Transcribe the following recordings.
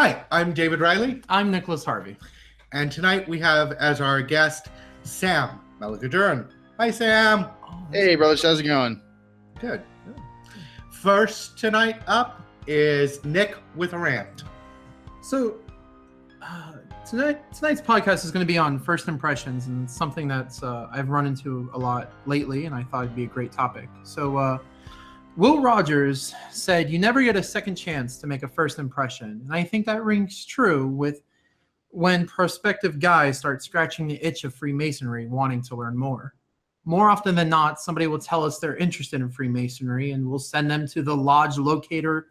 Hi, I'm David Riley, I'm Nicholas Harvey. and tonight we have as our guest Sam Malikaduran. Hi, Sam. Hey, brothers, how's it going? Good. First tonight up is Nick with a rant. So tonight's podcast is going to be on first impressions, and something that I've run into a lot lately, and I thought it'd be a great topic. So Will Rogers said, "You never get a second chance to make a first impression," and I think that rings true with when prospective guys start scratching the itch of Freemasonry, wanting to learn more. More often than not, somebody will tell us they're interested in Freemasonry, and we'll send them to the lodge locator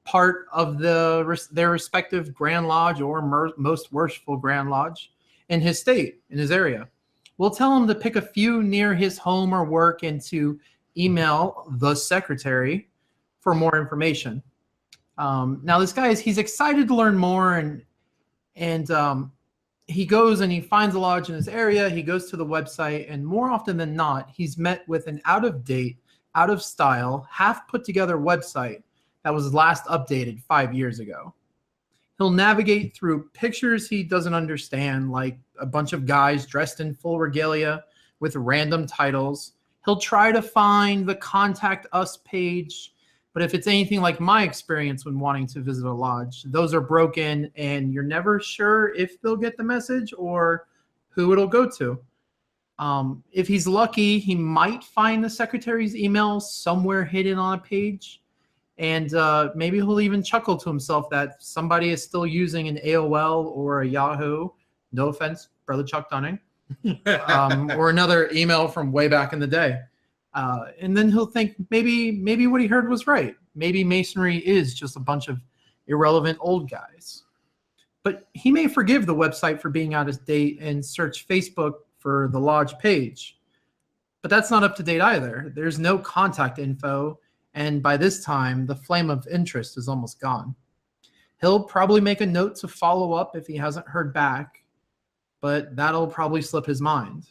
part of their respective Grand Lodge or most worshipful Grand Lodge in his state, in his area. We'll tell him to pick a few near his home or work and to email the secretary for more information. Now this guy he's excited to learn more, and he goes and he finds a lodge in his area. He goes to the website, and more often than not, he's met with an out-of-date, out-of-style, half-put-together website that was last updated 5 years ago. He'll navigate through pictures he doesn't understand, like a bunch of guys dressed in full regalia with random titles. He'll try to find the Contact Us page, but if it's anything like my experience when wanting to visit a lodge, those are broken and you're never sure if they'll get the message or who it'll go to. If he's lucky, he might find the secretary's email somewhere hidden on a page, and maybe he'll even chuckle to himself that somebody is still using an AOL or a Yahoo. No offense, Brother Chuck Dunning. Or another email from way back in the day. And then he'll think maybe what he heard was right. Maybe Masonry is just a bunch of irrelevant old guys. But he may forgive the website for being out of date and search Facebook for the lodge page. But that's not up to date either. There's no contact info, and by this time, the flame of interest is almost gone. He'll probably make a note to follow up if he hasn't heard back, but that'll probably slip his mind.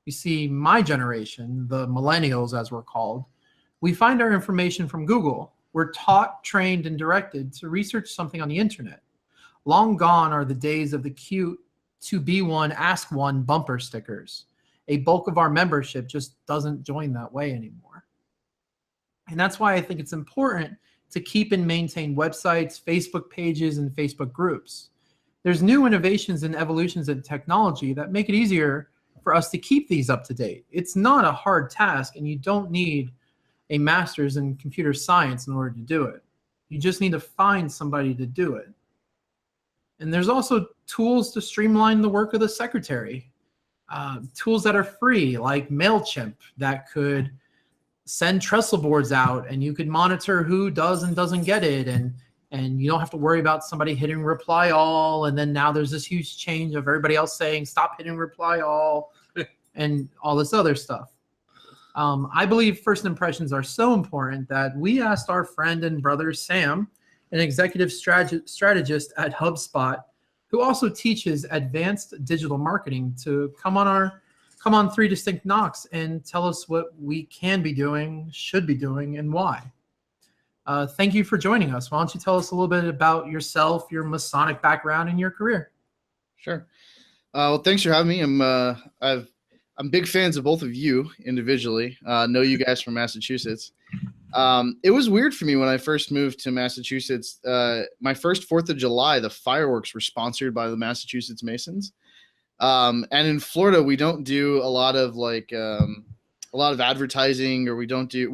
You see, my generation, the millennials as we're called, we find our information from Google. We're taught, trained, and directed to research something on the internet. Long gone are the days of the cute to be one, ask one bumper stickers. A bulk of our membership just doesn't join that way anymore. And that's why I think it's important to keep and maintain websites, Facebook pages, and Facebook groups. There's new innovations and evolutions in technology that make it easier for us to keep these up to date. It's not a hard task, and you don't need a master's in computer science in order to do it. You just need to find somebody to do it. And there's also tools to streamline the work of the secretary. Tools that are free, like MailChimp, that could send trestle boards out, and you could monitor who does and doesn't get it, and you don't have to worry about somebody hitting reply all, and then now there's this huge change of everybody else saying stop hitting reply all and all this other stuff. I believe first impressions are so important that we asked our friend and brother Sam, an executive strategist at HubSpot, who also teaches advanced digital marketing, to come on Three Distinct Knocks and tell us what we can be doing, should be doing, and why. Thank you for joining us. Why don't you tell us a little bit about yourself, your Masonic background, and your career? Sure. Well, thanks for having me. I'm big fans of both of you individually. Know you guys from Massachusetts. It was weird for me when I first moved to Massachusetts. My first 4th of July, the fireworks were sponsored by the Massachusetts Masons. And in Florida, we don't do a lot of advertising, or we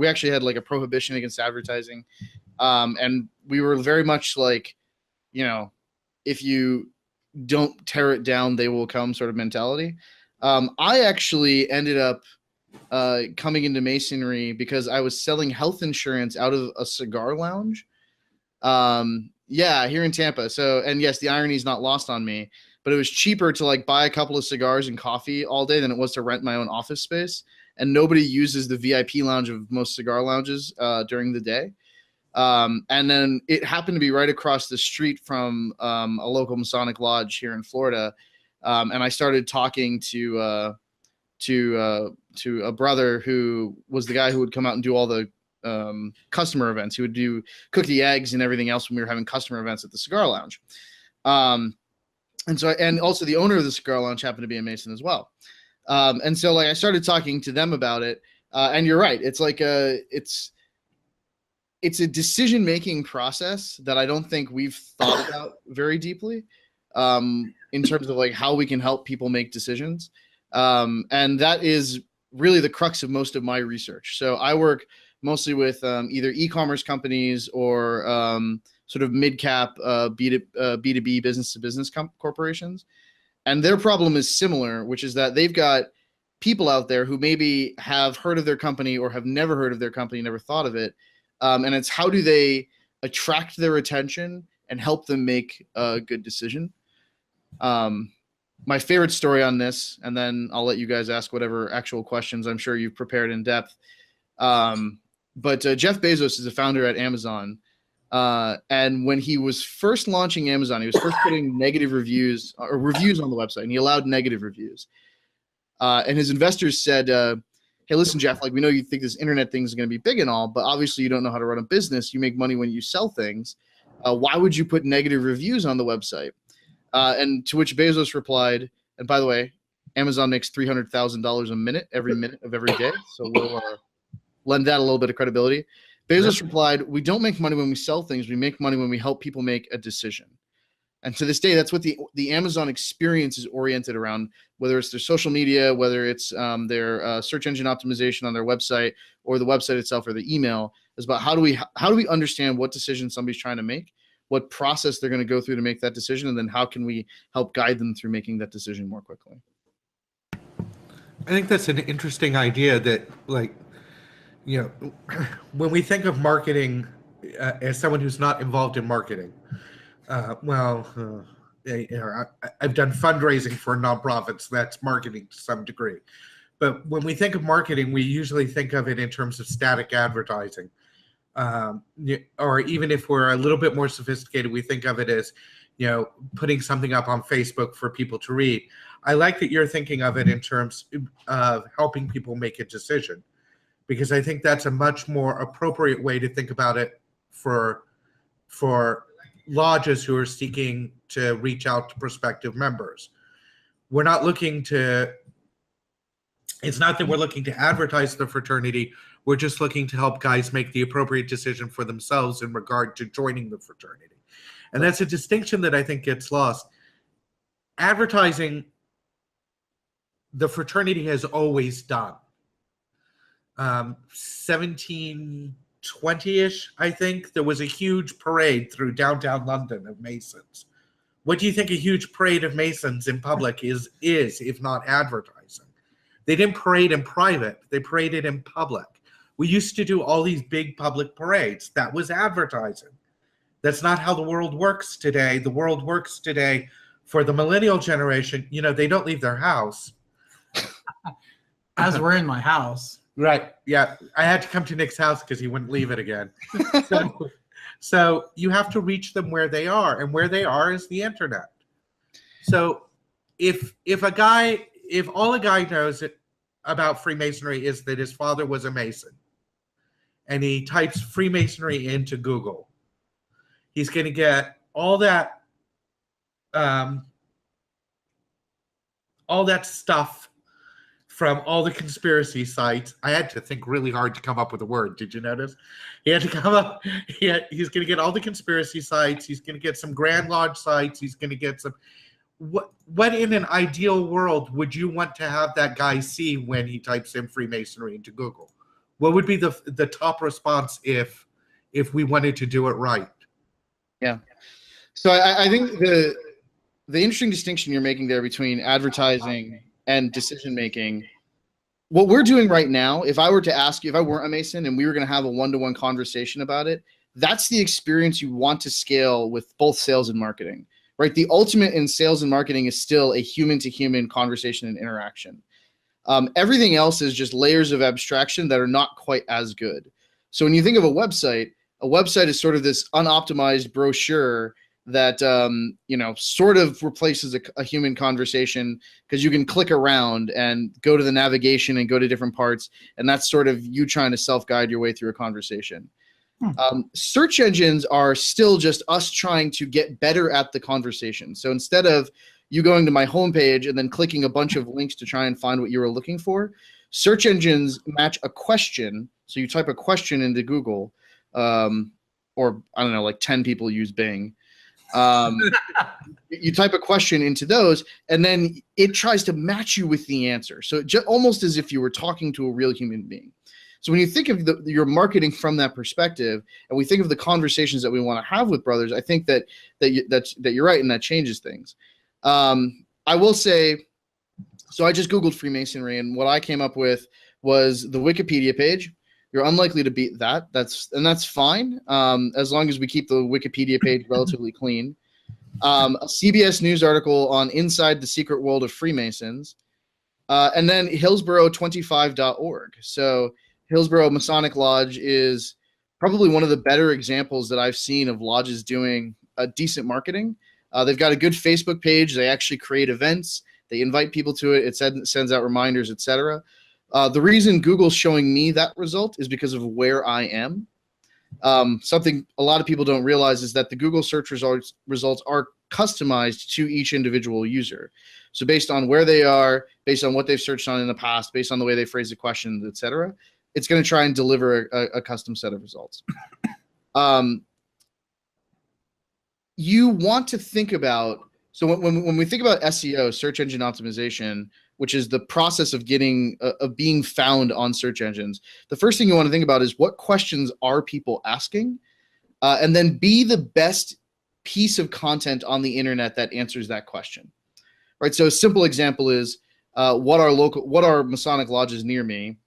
actually had like a prohibition against advertising. And we were very much like, if you don't tear it down, they will come sort of mentality. I actually ended up coming into Masonry because I was selling health insurance out of a cigar lounge. Here in Tampa. So, and yes, the irony is not lost on me, but it was cheaper to like buy a couple of cigars and coffee all day than it was to rent my own office space. And nobody uses the VIP lounge of most cigar lounges during the day. And then it happened to be right across the street from a local Masonic lodge here in Florida. And I started talking to a brother who was the guy who would come out and do all the customer events. He would cook the eggs and everything else when we were having customer events at the cigar lounge. And so, and also the owner of the cigar lounge happened to be a Mason as well. And so like I started talking to them about it. And you're right. It's like it's a decision-making process that I don't think we've thought about very deeply, in terms of like how we can help people make decisions. And that is really the crux of most of my research. So I work mostly with either e-commerce companies or sort of mid-cap B2B business-to-business corporations. And their problem is similar, which is that they've got people out there who maybe have heard of their company or have never heard of their company, never thought of it. And it's how do they attract their attention and help them make a good decision. My favorite story on this, and then I'll let you guys ask whatever actual questions I'm sure you've prepared in depth. But Jeff Bezos is a founder at Amazon. And when he was first launching Amazon, he was first putting negative reviews or reviews on the website, and he allowed negative reviews. And his investors said, hey, listen, Jeff, like we know you think this internet thing is going to be big and all, but obviously you don't know how to run a business. You make money when you sell things. Why would you put negative reviews on the website? And to which Bezos replied, and by the way, Amazon makes $300,000 a minute, every minute of every day. So we'll lend that a little bit of credibility. Bezos replied, we don't make money when we sell things. We make money when we help people make a decision. And to this day, that's what the Amazon experience is oriented around, whether it's their social media, whether it's their search engine optimization on their website or the website itself or the email, is about how do we understand what decision somebody's trying to make, what process they're going to go through to make that decision, and then how can we help guide them through making that decision more quickly. I think that's an interesting idea that, like, you know, when we think of marketing as someone who's not involved in marketing, I've done fundraising for nonprofits. That's marketing to some degree. But when we think of marketing, we usually think of it in terms of static advertising. Or even if we're a little bit more sophisticated, we think of it as, you know, putting something up on Facebook for people to read. I like that you're thinking of it in terms of helping people make a decision, because I think that's a much more appropriate way to think about it for lodges who are seeking to reach out to prospective members. We're not looking to, it's not that we're looking to advertise the fraternity, we're just looking to help guys make the appropriate decision for themselves in regard to joining the fraternity. And that's a distinction that I think gets lost. Advertising, the fraternity has always done. 1720-ish, I think, there was a huge parade through downtown London of Masons. What do you think a huge parade of Masons in public is if not advertising? They didn't parade in private, they paraded in public. We used to do all these big public parades. That was advertising. That's not how the world works today. The world works today for the millennial generation. You know, they don't leave their house. As we're in my house. Right. Yeah. I had to come to Nick's house because he wouldn't leave it again. So you have to reach them where they are, and where they are is the internet. So if all a guy knows about Freemasonry is that his father was a Mason, and he types Freemasonry into Google, he's going to get all that stuff from all the conspiracy sites. I had to think really hard to come up with a word. Did you notice? He had to come up. He's going to get all the conspiracy sites. He's going to get some Grand Lodge sites. He's going to get some. What in an ideal world would you want to have that guy see when he types in Freemasonry into Google? What would be the top response if we wanted to do it right? Yeah. So I think the interesting distinction you're making there between advertising and decision making, what we're doing right now, if I were to ask you, if I weren't a Mason and we were going to have a one-to-one conversation about it, that's the experience you want to scale with both sales and marketing, right? The ultimate in sales and marketing is still a human-to-human conversation and interaction. Everything else is just layers of abstraction that are not quite as good. So when you think of a website is sort of this unoptimized brochure that sort of replaces a human conversation, because you can click around and go to the navigation and go to different parts, and that's sort of you trying to self-guide your way through a conversation. Search engines are still just us trying to get better at the conversation. So instead of you going to my homepage and then clicking a bunch of links to try and find what you were looking for, search engines match a question. So you type a question into Google, or I don't know, like 10 people use Bing. You type a question into those, and then it tries to match you with the answer. So almost as if you were talking to a real human being. So when you think of your marketing from that perspective, and we think of the conversations that we want to have with brothers, I think that you're right, and that changes things. I will say, so I just Googled Freemasonry, and what I came up with was the Wikipedia page. You're unlikely to beat that. That's fine, as long as we keep the Wikipedia page relatively clean. A CBS News article on Inside the Secret World of Freemasons, and then Hillsborough25.org. So Hillsborough Masonic Lodge is probably one of the better examples that I've seen of lodges doing a decent marketing. They've got a good Facebook page. They actually create events. They invite people to it. It sends out reminders, etc. The reason Google's showing me that result is because of where I am. Something a lot of people don't realize is that the Google search results are customized to each individual user. So based on where they are, based on what they've searched on in the past, based on the way they phrase the questions, etc., it's going to try and deliver a custom set of results. You want to think about, so when we think about SEO, search engine optimization, which is the process of being found on search engines, the first thing you want to think about is what questions are people asking, and then be the best piece of content on the internet that answers that question. Right. So a simple example is what are Masonic lodges near me?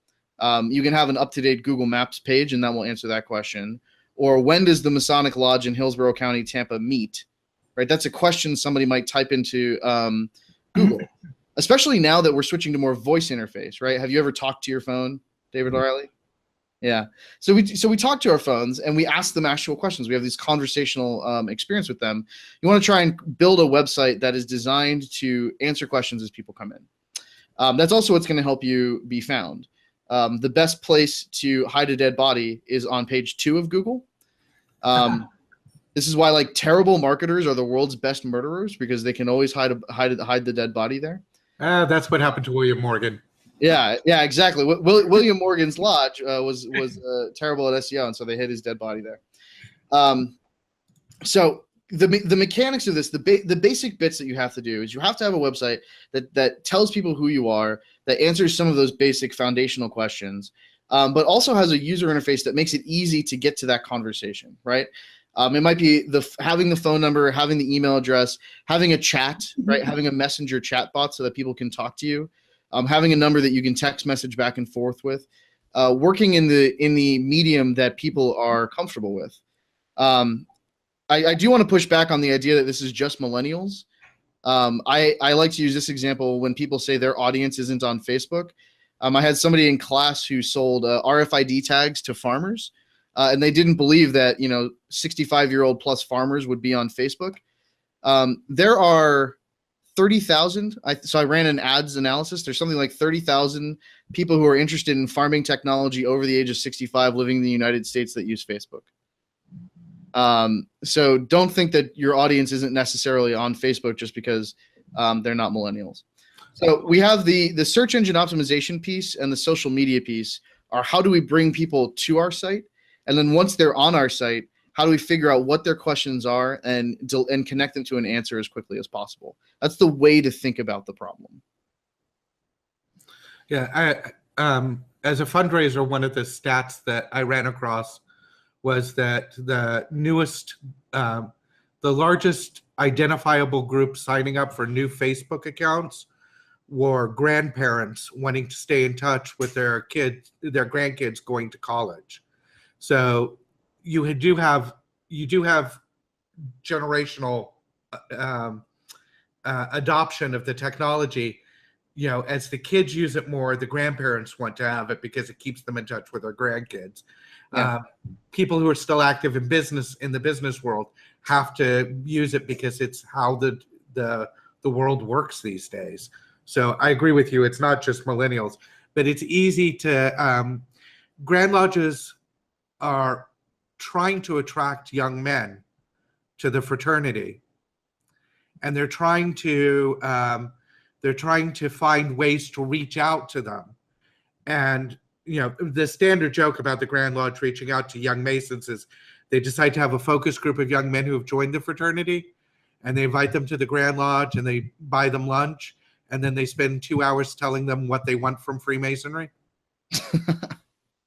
You can have an up-to-date Google Maps page, and that will answer that question. Or when does the Masonic Lodge in Hillsborough County, Tampa meet? Right, that's a question somebody might type into Google, especially now that we're switching to more voice interface. Right? Have you ever talked to your phone, David O'Reilly? Yeah. So we talk to our phones and we ask them actual questions. We have this conversational experience with them. You want to try and build a website that is designed to answer questions as people come in. That's also what's going to help you be found. The best place to hide a dead body is on page 2 of Google. This is why like terrible marketers are the world's best murderers, because they can always hide the dead body there. That's what happened to William Morgan. Yeah, exactly. William Morgan's lodge was terrible at SEO, and so they hid his dead body there. So the mechanics of this, the basic bits that you have to do is you have to have a website that tells people who you are, that answers some of those basic foundational questions, but also has a user interface that makes it easy to get to that conversation, right? It might be having the phone number, having the email address, having a chat, right? Having a messenger chat bot so that people can talk to you, having a number that you can text message back and forth with, working in the medium that people are comfortable with. I do want to push back on the idea that this is just millennials. I like to use this example when people say their audience isn't on Facebook. I had somebody in class who sold RFID tags to farmers, and they didn't believe that 65-year-old plus farmers would be on Facebook. There are 30,000. So I ran an ads analysis. There's something like 30,000 people who are interested in farming technology over the age of 65 living in the United States that use Facebook. So don't think that your audience isn't necessarily on Facebook just because they're not millennials. So we have the search engine optimization piece and the social media piece are how do we bring people to our site? And then once they're on our site, how do we figure out what their questions are and connect them to an answer as quickly as possible? That's the way to think about the problem. Yeah, as a fundraiser, one of the stats that I ran across was that the largest identifiable group signing up for new Facebook accounts were grandparents wanting to stay in touch with their grandkids going to college. So you do have generational adoption of the technology. As the kids use it more, the grandparents want to have it because it keeps them in touch with their grandkids. Yeah. People who are still active in the business world have to use it because it's how the world works these days. So I agree with you. It's not just millennials, but it's easy to Grand Lodges are trying to attract young men to the fraternity, and they're trying to find ways to reach out to them. And the standard joke about the Grand Lodge reaching out to young Masons is they decide to have a focus group of young men who have joined the fraternity, and they invite them to the Grand Lodge and they buy them lunch, and then they spend 2 hours telling them what they want from Freemasonry.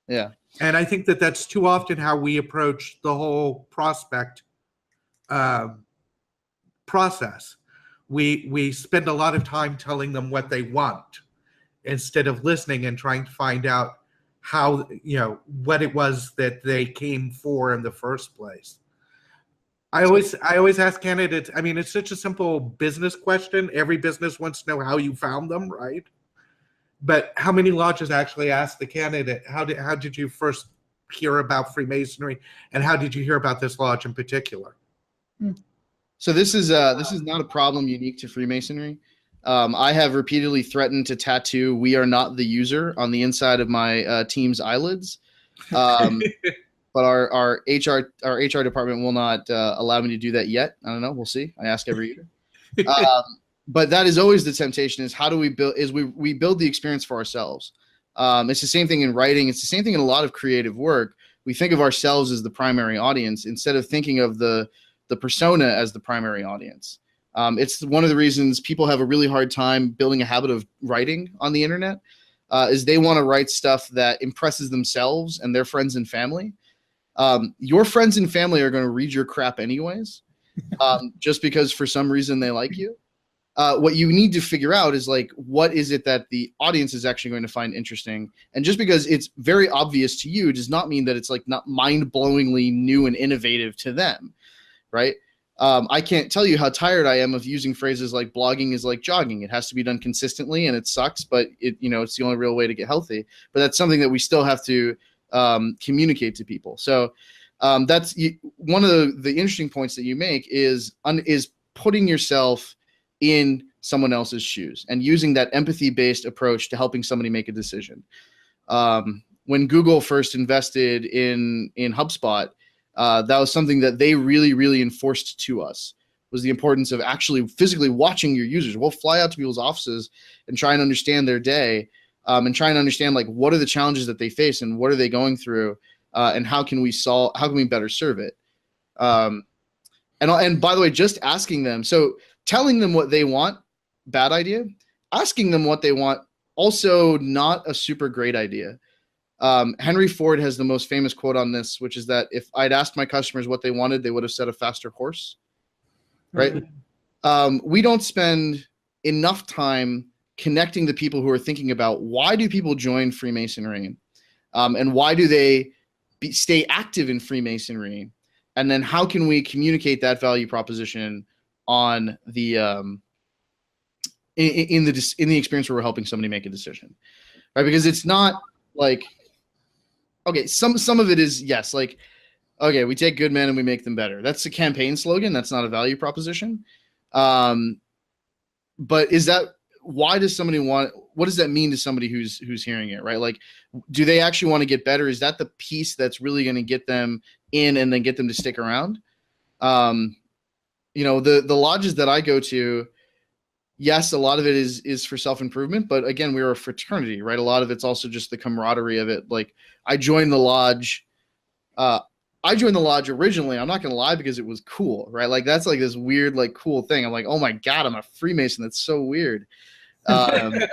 Yeah. And I think that that's too often how we approach the whole prospect process. We spend a lot of time telling them what they want instead of listening and trying to find out how, what it was that they came for in the first place. I always ask candidates, I mean, it's such a simple business question. Every business wants to know how you found them, right? But how many lodges actually ask the candidate, how did you first hear about Freemasonry, and how did you hear about this lodge in particular? So this is not a problem unique to Freemasonry. I have repeatedly threatened to tattoo "We are not the user" on the inside of my team's eyelids. But our HR department will not allow me to do that yet. I don't know. We'll see. I ask every year. But that is always the temptation: is how do we build? Is we build the experience for ourselves. It's the same thing in writing. It's the same thing in a lot of creative work. We think of ourselves as the primary audience instead of thinking of the persona as the primary audience. It's one of the reasons people have a really hard time building a habit of writing on the internet. Is they want to write stuff that impresses themselves and their friends and family. Your friends and family are going to read your crap anyways, just because for some reason they like you. What you need to figure out is like, what is it that the audience is actually going to find interesting? And just because it's very obvious to you does not mean that it's like not mind-blowingly new and innovative to them, right? I can't tell you how tired I am of using phrases like blogging is like jogging. It has to be done consistently and it sucks, but it's the only real way to get healthy. But that's something that we still have to communicate to people. So that's one of the interesting points that you make is putting yourself in someone else's shoes and using that empathy-based approach to helping somebody make a decision. When Google first invested in HubSpot, that was something that they really, really enforced to us, was the importance of actually physically watching your users. We'll fly out to people's offices and try and understand their day, and try and understand like what are the challenges that they face and what are they going through, and how can we better serve it. And by the way, just asking them, so telling them what they want, bad idea. Asking them what they want, also not a super great idea. Henry Ford has the most famous quote on this, which is that if I'd asked my customers what they wanted, they would have said a faster horse, right? We don't spend enough time connecting the people who are thinking about why do people join Freemasonry, and why do they stay active in Freemasonry, and then how can we communicate that value proposition on the in the experience where we're helping somebody make a decision, right? Because it's not like, okay, some of it is, yes, like, okay, we take good men and we make them better. That's a campaign slogan. That's not a value proposition. But is that, why does somebody want, what does that mean to somebody who's hearing it, right? Like, do they actually want to get better? Is that the piece that's really going to get them in and then get them to stick around? The lodges that I go to, yes, a lot of it is for self-improvement, but again, we're a fraternity, right? A lot of it's also just the camaraderie of it. Like, I joined the lodge originally, I'm not going to lie, because it was cool, right? Like, that's like this weird, like, cool thing. I'm like, oh my God, I'm a Freemason. That's so weird. And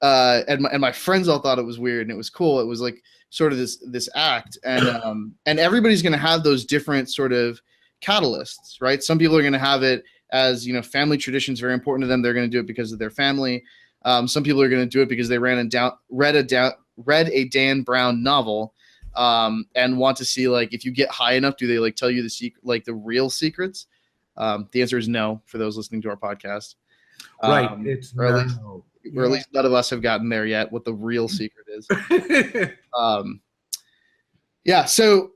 my friends all thought it was weird and it was cool. It was like sort of this act. And everybody's going to have those different sort of catalysts, right? Some people are going to have it as, family tradition is very important to them. They're going to do it because of their family. Some people are going to do it because they read a Dan Brown novel, and want to see, like, if you get high enough, do they like tell you the secret, like the real secrets? The answer is no for those listening to our podcast. Right. It's or at no. least none of us have gotten there yet, what the real secret is. Yeah. So,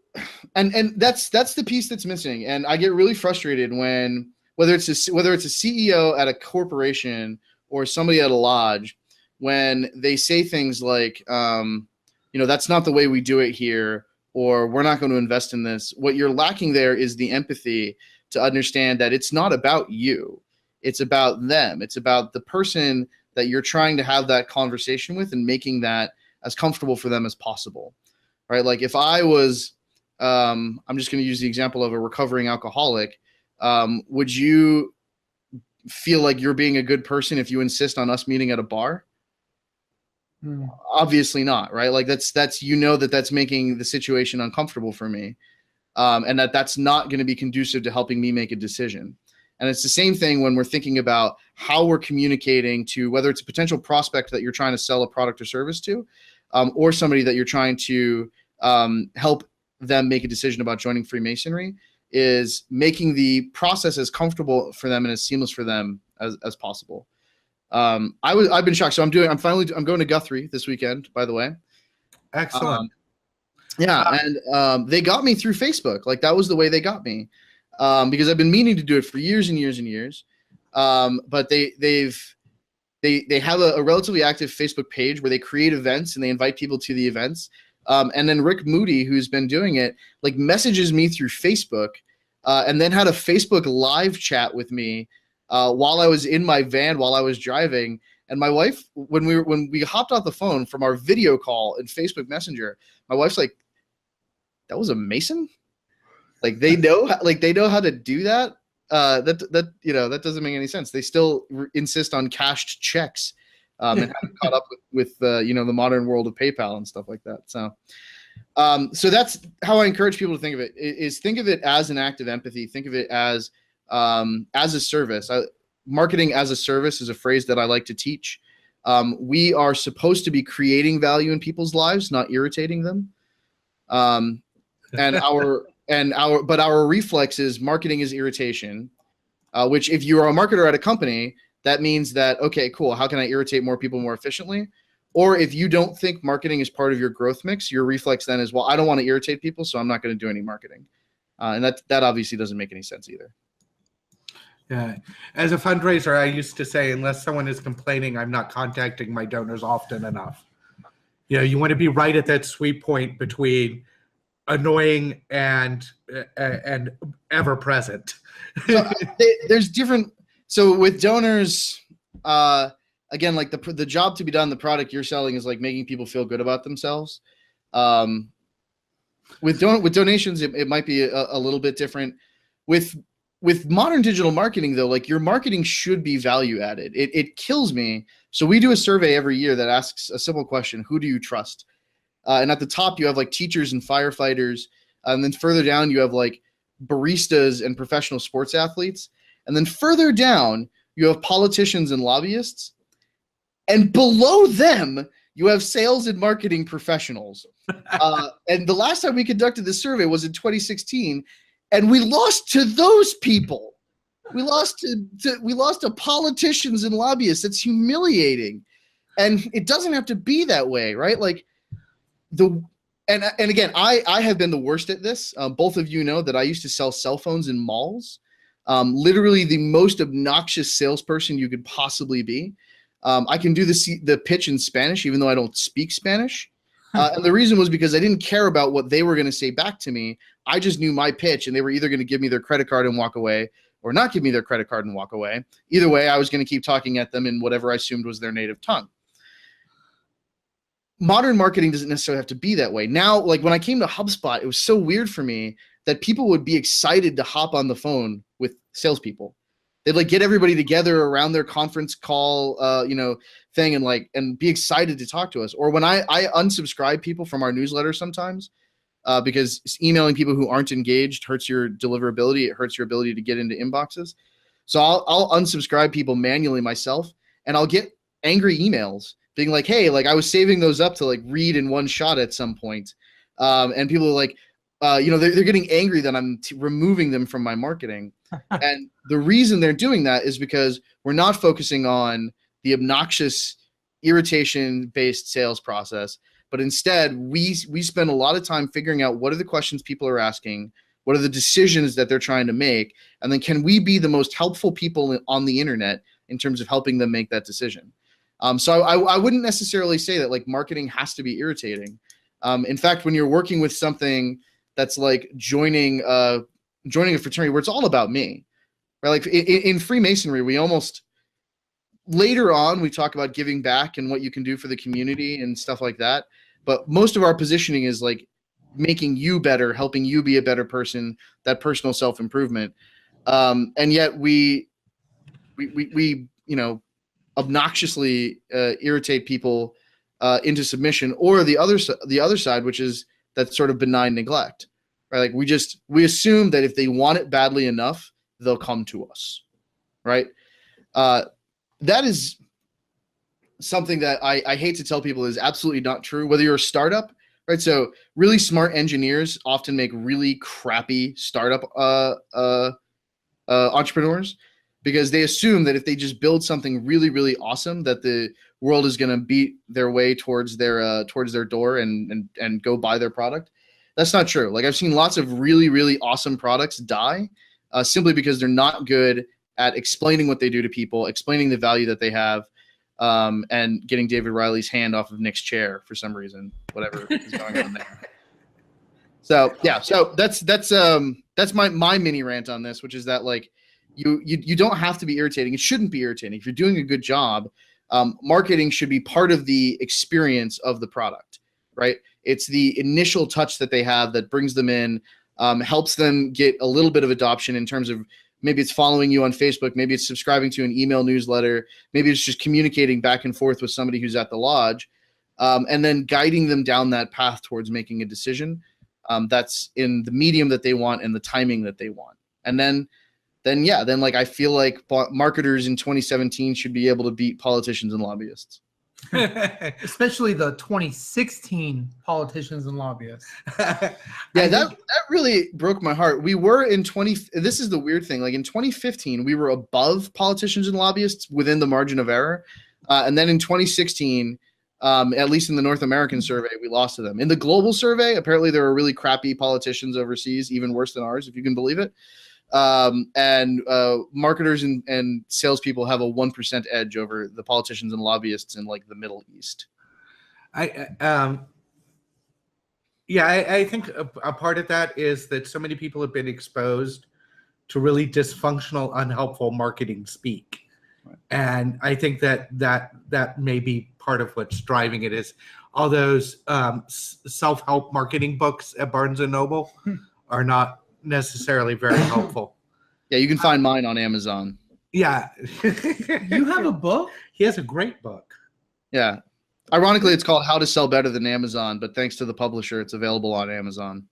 and that's the piece that's missing. And I get really frustrated when, whether it's a CEO at a corporation or somebody at a lodge, when they say things like, that's not the way we do it here, or we're not going to invest in this. What you're lacking there is the empathy to understand that it's not about you. It's about them. It's about the person that you're trying to have that conversation with and making that as comfortable for them as possible, right? Like if I was, I'm just going to use the example of a recovering alcoholic. Would you feel like you're being a good person if you insist on us meeting at a bar? Obviously not, right? Like that's that's making the situation uncomfortable for me, and that's not going to be conducive to helping me make a decision. And it's the same thing when we're thinking about how we're communicating to, whether it's a potential prospect that you're trying to sell a product or service to, or somebody that you're trying to help them make a decision about joining Freemasonry, is making the process as comfortable for them and as seamless for them as possible. I've been shocked. So I'm going to Guthrie this weekend, by the way. Excellent. And they got me through Facebook. Like that was the way they got me. Because I've been meaning to do it for years and years and years. But they have a relatively active Facebook page where they create events and they invite people to the events. And then Rick Moody, who's been doing it, like messages me through Facebook, and then had a Facebook live chat with me while I was in my van while I was driving. And my wife, when we hopped off the phone from our video call in Facebook Messenger, my wife's like, "That was a Mason? Like they know how to do that? That doesn't make any sense. They still insist on cashed checks." And haven't caught up with the modern world of PayPal and stuff like that. So that's how I encourage people to think of it. Is think of it as an act of empathy. Think of it as a service. Marketing as a service is a phrase that I like to teach. We are supposed to be creating value in people's lives, not irritating them. But our reflex is marketing is irritation. Which, if you are a marketer at a company, that means that, okay, cool, how can I irritate more people more efficiently? Or if you don't think marketing is part of your growth mix, your reflex then is, well, I don't want to irritate people, so I'm not going to do any marketing. And that obviously doesn't make any sense either. Yeah. As a fundraiser, I used to say, unless someone is complaining, I'm not contacting my donors often enough. You want to be right at that sweet point between annoying and ever present. So, there's different. So with donors, again, like the job to be done, the product you're selling is like making people feel good about themselves. With donations, it might be a little bit different. With modern digital marketing, though, like your marketing should be value added. It kills me. So we do a survey every year that asks a simple question: who do you trust? And at the top, you have like teachers and firefighters, and then further down, you have like baristas and professional sports athletes. And then further down, you have politicians and lobbyists. And below them, you have sales and marketing professionals. And the last time we conducted this survey was in 2016, and we lost to those people. We lost to politicians and lobbyists. It's humiliating. And it doesn't have to be that way, right? Like and again, I have been the worst at this. Both of you know that I used to sell cell phones in malls. Literally the most obnoxious salesperson you could possibly be. I can do the pitch in Spanish, even though I don't speak Spanish. And the reason was because I didn't care about what they were going to say back to me. I just knew my pitch, and they were either going to give me their credit card and walk away, or not give me their credit card and walk away. Either way, I was going to keep talking at them in whatever I assumed was their native tongue. Modern marketing doesn't necessarily have to be that way. Now, like when I came to HubSpot, it was so weird for me that people would be excited to hop on the phone with salespeople. They'd like get everybody together around their conference call, thing and be excited to talk to us. Or when I unsubscribe people from our newsletter sometimes, because emailing people who aren't engaged hurts your deliverability. It hurts your ability to get into inboxes. So I'll unsubscribe people manually myself, and I'll get angry emails being like, hey, like I was saving those up to like read in one shot at some point. And people are like, they're getting angry that I'm removing them from my marketing. And the reason they're doing that is because we're not focusing on the obnoxious irritation-based sales process, but instead we spend a lot of time figuring out what are the questions people are asking, what are the decisions that they're trying to make, and then can we be the most helpful people on the internet in terms of helping them make that decision. So I wouldn't necessarily say that like marketing has to be irritating. In fact, when you're working with something that's like joining a fraternity where it's all about me, right? Like in Freemasonry, we almost later on we talk about giving back and what you can do for the community and stuff like that. But most of our positioning is like making you better, helping you be a better person, that personal self-improvement. And yet we obnoxiously irritate people into submission, or the other side, which is that sort of benign neglect, right? Like we assume that if they want it badly enough, they'll come to us, right? That is something that I hate to tell people is absolutely not true, whether you're a startup, right? So really smart engineers often make really crappy startup entrepreneurs, because they assume that if they just build something really, really awesome, that the world is going to beat their way towards their door and go buy their product. That's not true. Like I've seen lots of really, really awesome products die simply because they're not good at explaining what they do to people, explaining the value that they have, and getting David Riley's hand off of Nick's chair for some reason, whatever is going on there. So yeah, so that's my mini rant on this, which is that like you don't have to be irritating. It shouldn't be irritating. If you're doing a good job, marketing should be part of the experience of the product, right? It's the initial touch that they have that brings them in, helps them get a little bit of adoption in terms of maybe it's following you on Facebook, maybe it's subscribing to an email newsletter, maybe it's just communicating back and forth with somebody who's at the lodge, and then guiding them down that path towards making a decision that's in the medium that they want and the timing that they want. And then like I feel like marketers in 2017 should be able to beat politicians and lobbyists. Especially the 2016 politicians and lobbyists. Yeah, that really broke my heart. We were in this is the weird thing. Like in 2015, we were above politicians and lobbyists within the margin of error. And then in 2016, at least in the North American survey, we lost to them. In the global survey, apparently there were really crappy politicians overseas, even worse than ours, if you can believe it. And marketers and salespeople have a 1% edge over the politicians and lobbyists in like the Middle East. I think a part of that is that so many people have been exposed to really dysfunctional, unhelpful marketing speak. Right. And I think that may be part of what's driving it is all those self-help marketing books at Barnes & Noble are not necessarily very helpful. Yeah, you can find mine on Amazon. Yeah. You have a book? He has a great book. Yeah. Ironically, it's called How to Sell Better Than Amazon, but thanks to the publisher, it's available on Amazon.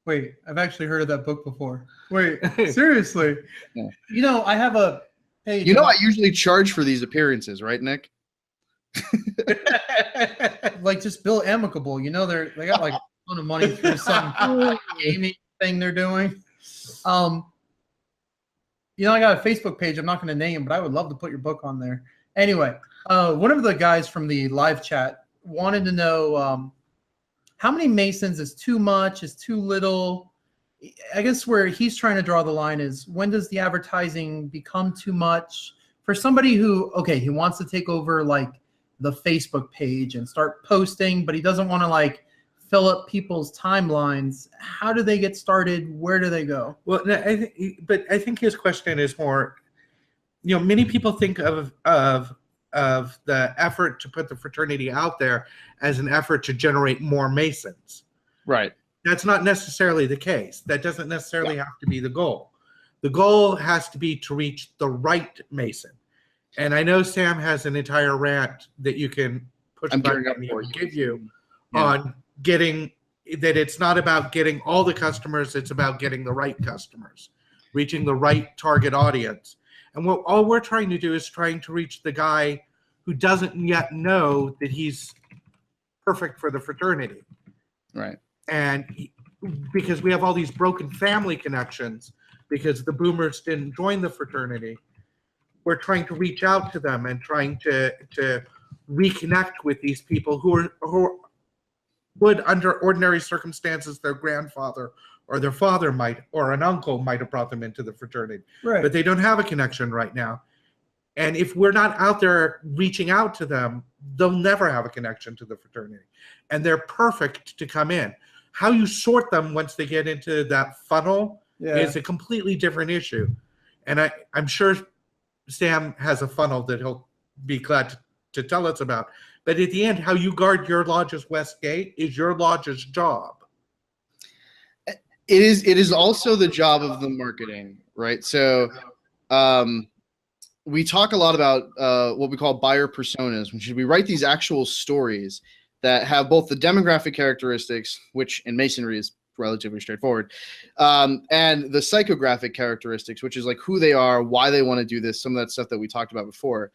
Wait, I've actually heard of that book before. Wait, seriously? Yeah. You know, I have a page. You know, I usually charge for these appearances, right, Nick? Like just Bill Amicable. You know, they got like a ton of money through some gaming thing they're doing. You know, I got a Facebook page I'm not going to name, but I would love to put your book on there. Anyway, one of the guys from the live chat wanted to know how many Masons is too much, is too little. I guess where he's trying to draw the line is when does the advertising become too much for somebody who, okay, he wants to take over like the Facebook page and start posting, but he doesn't want to like fill up people's timelines. How do they get started? Where do they go? Well, I think his question is more, you know, many people think of the effort to put the fraternity out there as an effort to generate more Masons. Right. That's not necessarily the case. That doesn't necessarily have to be the goal. The goal has to be to reach the right Mason. And I know Sam has an entire rant that you can push back on you and give you on getting that it's not about getting all the customers, it's about getting the right customers, reaching the right target audience. And all we're trying to do is trying to reach the guy who doesn't yet know that he's perfect for the fraternity. Right. And because we have all these broken family connections, because the boomers didn't join the fraternity, we're trying to reach out to them and trying to reconnect with these people who would, under ordinary circumstances, their grandfather or their father might, or an uncle might have brought them into the fraternity. Right. But they don't have a connection right now. And if we're not out there reaching out to them, they'll never have a connection to the fraternity. And they're perfect to come in. How you sort them once they get into that funnel is a completely different issue. And I'm sure Sam has a funnel that he'll be glad to tell us about. But at the end, how you guard your lodge's west gate is your lodge's job. It is also the job of the marketing, right? So we talk a lot about what we call buyer personas, which is we write these actual stories that have both the demographic characteristics, which in masonry is relatively straightforward, and the psychographic characteristics, which is like who they are, why they want to do this, some of that stuff that we talked about before.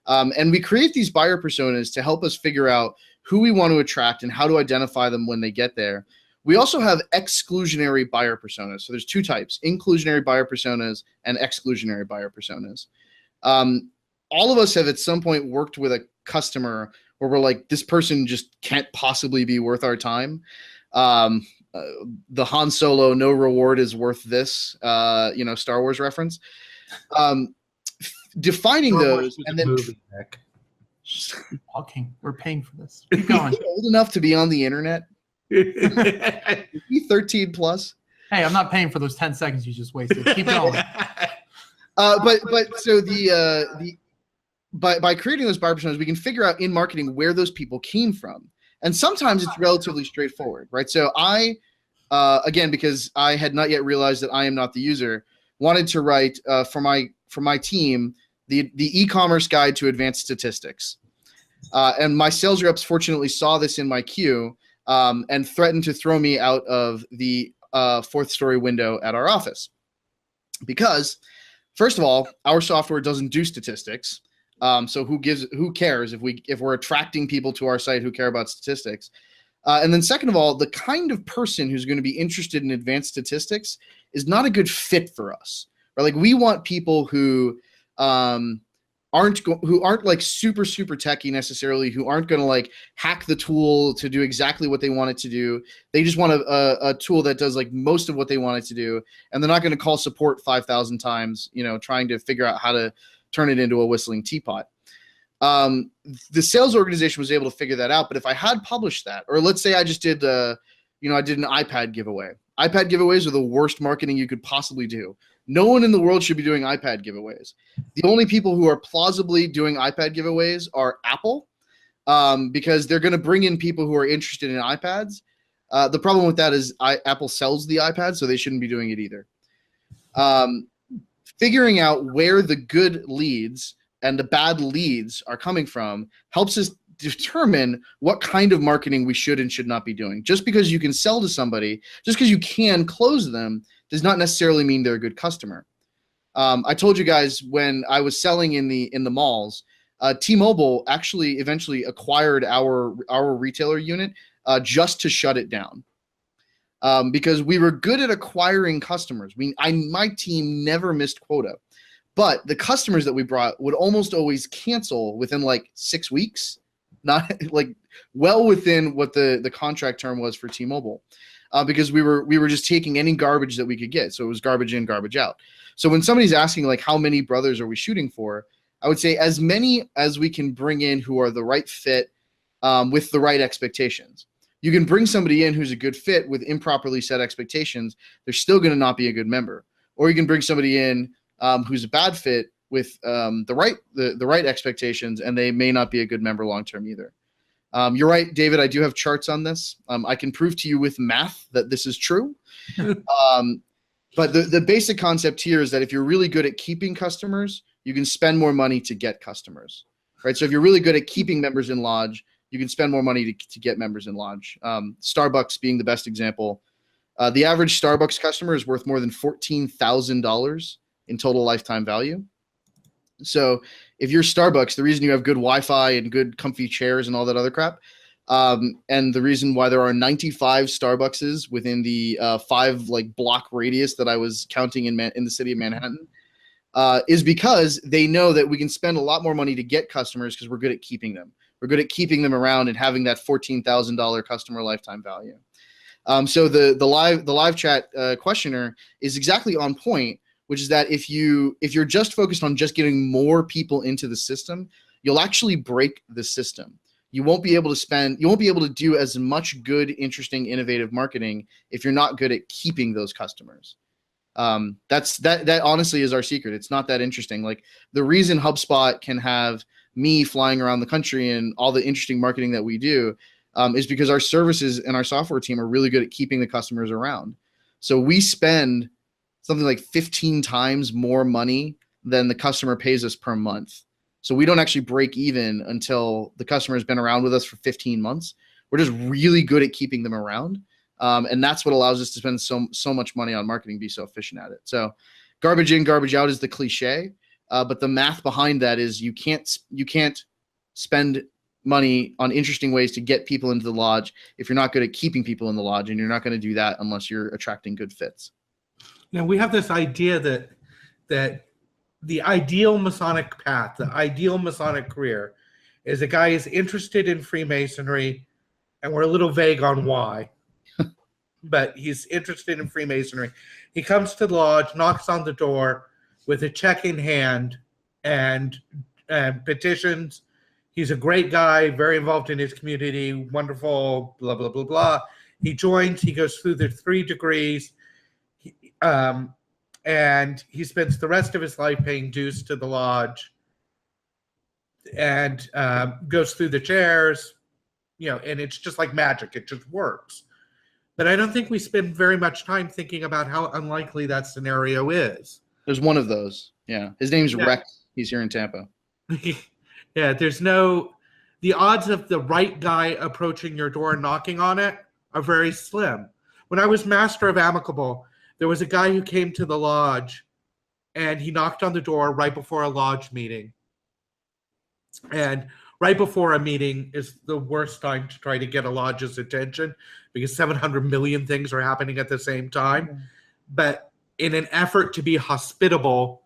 And we create these buyer personas to help us figure out who we want to attract and how to identify them when they get there. We also have exclusionary buyer personas. So there's two types: inclusionary buyer personas and exclusionary buyer personas. All of us have at some point worked with a customer where we're like, this person just can't possibly be worth our time. The Han Solo, no reward is worth this, Star Wars reference. Defining those and then talking. We're paying for this. Keep going. Old enough to be on the internet. Be 13 plus. Hey, I'm not paying for those 10 seconds you just wasted. Keep going. But so by creating those buyer personas, we can figure out in marketing where those people came from. And sometimes it's relatively straightforward, right? So I, again, because I had not yet realized that I am not the user, wanted to write for my team the e-commerce guide to advanced statistics. And my sales reps fortunately saw this in my queue and threatened to throw me out of the fourth story window at our office. Because, first of all, our software doesn't do statistics. So who cares if we're attracting people to our site who care about statistics? And then second of all, the kind of person who's going to be interested in advanced statistics is not a good fit for us. Right? Like we want people who aren't like super techie necessarily, who aren't going to like hack the tool to do exactly what they want it to do. They just want a tool that does like most of what they want it to do, and they're not going to call support 5,000 times, trying to figure out how to turn it into a whistling teapot. The sales organization was able to figure that out. But if I had published that, or let's say I just did, I did an iPad giveaway. iPad giveaways are the worst marketing you could possibly do. No one in the world should be doing iPad giveaways. The only people who are plausibly doing iPad giveaways are Apple, because they're going to bring in people who are interested in iPads. The problem with that is Apple sells the iPad, so they shouldn't be doing it either. Figuring out where the good leads and the bad leads are coming from helps us determine what kind of marketing we should and should not be doing. Just because you can sell to somebody, just because you can close them, does not necessarily mean they're a good customer. I told you guys when I was selling in the malls, T-Mobile actually eventually acquired our retailer unit just to shut it down. Because we were good at acquiring customers. My team never missed quota, but the customers that we brought would almost always cancel within like 6 weeks, not like well within what the contract term was for T-Mobile, because we were just taking any garbage that we could get. So it was garbage in, garbage out. So when somebody's asking like how many brothers are we shooting for, I would say as many as we can bring in who are the right fit with the right expectations. You can bring somebody in who's a good fit with improperly set expectations. They're still going to not be a good member. Or you can bring somebody in who's a bad fit with the right expectations, and they may not be a good member long-term either. You're right, David. I do have charts on this. I can prove to you with math that this is true. But the basic concept here is that if you're really good at keeping customers, you can spend more money to get customers, right? So if you're really good at keeping members in Lodge, you can spend more money to get members in Lodge. Starbucks being the best example. The average Starbucks customer is worth more than $14,000 in total lifetime value. So if you're Starbucks, the reason you have good Wi-Fi and good comfy chairs and all that other crap, and the reason why there are 95 Starbuckses within the 5 like block radius that I was counting in the city of Manhattan, is because they know that we can spend a lot more money to get customers because we're good at keeping them. We're good at keeping them around and having that $14,000 customer lifetime value. So the live chat questioner is exactly on point which is that if you're just focused on just getting more people into the system, you'll actually break the system. You won't be able to do as much good, interesting, innovative marketing if you're not good at keeping those customers. That honestly is our secret. It's not that interesting. Like, the reason HubSpot can have me flying around the country and all the interesting marketing that we do is because our services and our software team are really good at keeping the customers around. So we spend something like 15 times more money than the customer pays us per month. So we don't actually break even until the customer has been around with us for 15 months. We're just really good at keeping them around. And that's what allows us to spend so much money on marketing, be so efficient at it. So garbage in, garbage out is the cliche. But the math behind that is you can't spend money on interesting ways to get people into the lodge if you're not good at keeping people in the lodge, and you're not going to do that unless you're attracting good fits. Now, we have this idea that the ideal Masonic path, the ideal Masonic career, is a guy is interested in Freemasonry, and we're a little vague on why, but he's interested in Freemasonry. He comes to the lodge, knocks on the door with a check in hand, and petitions. He's a great guy, very involved in his community, wonderful, blah, blah, blah, blah. He joins, he goes through the 3 degrees, and he spends the rest of his life paying dues to the lodge, and goes through the chairs, and it's just like magic. It just works. But I don't think we spend very much time thinking about how unlikely that scenario is. There's one of those. Yeah. His name's Rex. He's here in Tampa. Yeah, the odds of the right guy approaching your door and knocking on it are very slim. When I was master of Amicable, there was a guy who came to the lodge, and he knocked on the door right before a lodge meeting. And right before a meeting is the worst time to try to get a lodge's attention, because 700 million things are happening at the same time. But in an effort to be hospitable,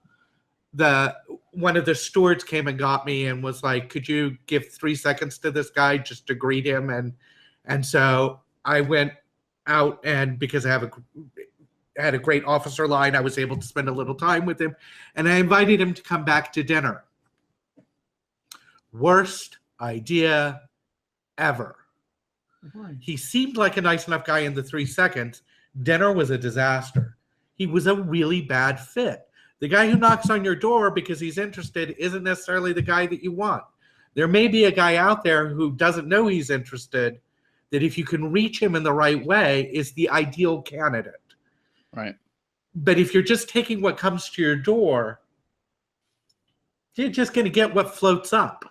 one of the stewards came and got me and was like, could you give 3 seconds to this guy just to greet him? And so I went out, and because I had a great officer line, I was able to spend a little time with him, and I invited him to come back to dinner. Worst idea ever. He seemed like a nice enough guy in the 3 seconds. Dinner was a disaster. He was a really bad fit. The guy who knocks on your door because he's interested isn't necessarily the guy that you want. There may be a guy out there who doesn't know he's interested, that if you can reach him in the right way, is the ideal candidate. Right. But if you're just taking what comes to your door, you're just going to get what floats up.